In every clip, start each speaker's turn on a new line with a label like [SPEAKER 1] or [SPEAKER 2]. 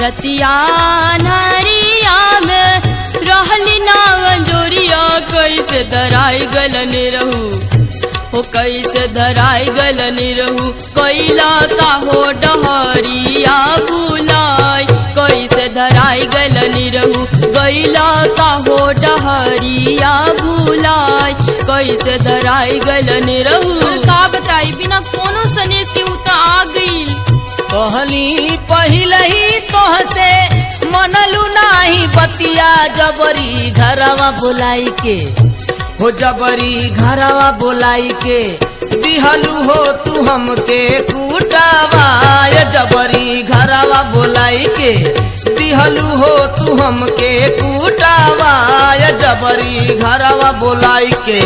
[SPEAKER 1] रतिया नरिया में रहली ना अंजोरिया कैसे धराई गलन रहू हो कैसे धराई गलन रहू कैला का हो डहरिया बुलाई कैसे धराई गलन रहू कैला का हो डहरिया बुलाई कैसे धराई गलन रहू का बताई बिना कोनो सनेस के उता आ गई
[SPEAKER 2] कहली पहले ही तोहसे मनलू नाही बतिया जबरी घरवा बोलाई के हो जबरी घरवा बोलाई के दिहलू हो तू हमके कूटावा जबरी घरवा बोलाई के दिहलू हो तू हमके कूटावा जबरी घरवा बोलाई के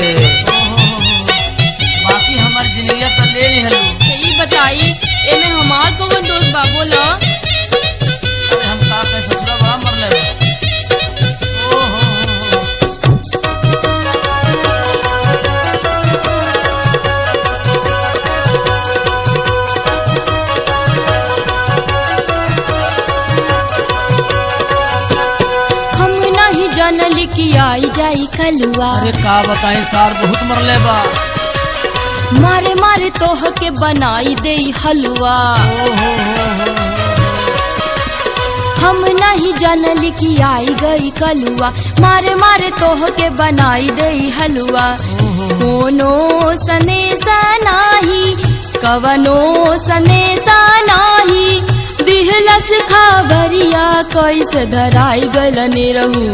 [SPEAKER 2] बाकी हमार जिंदगी तो ले लिहलू
[SPEAKER 1] सही बताई एमे हमार कौन दोस्त बा बोला
[SPEAKER 2] हम का कह ससुरा बड़ा मरले
[SPEAKER 1] हम नहीं जानली कि आई जाई कलुआ
[SPEAKER 2] अरे का बताई सार बहुत मरले बा
[SPEAKER 1] मारे मारे तोह के बनाई दे हलवा हम नहीं जानली कि आई गई कलुआ मारे मारे तोह के बनाई दे हलवा कोनो सनेसा नाही कवनो सनेसा नाही दिहलस खबरिया कैसे धराई गलने रहू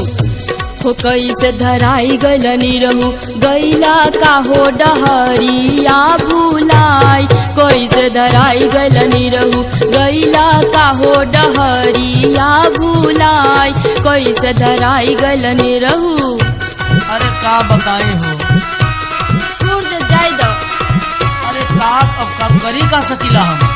[SPEAKER 1] हो कैसे धराई गलनी रहू गैला का हो डहरिया भूलाई कैसे धराई गलनी रहू गैला का हो डहरिया भूलाई कैसे धराई गलनी रहू
[SPEAKER 2] अरे का बताए हो
[SPEAKER 1] छोड़ दे जाए दो
[SPEAKER 2] अरे का अब का करी का सकीला हम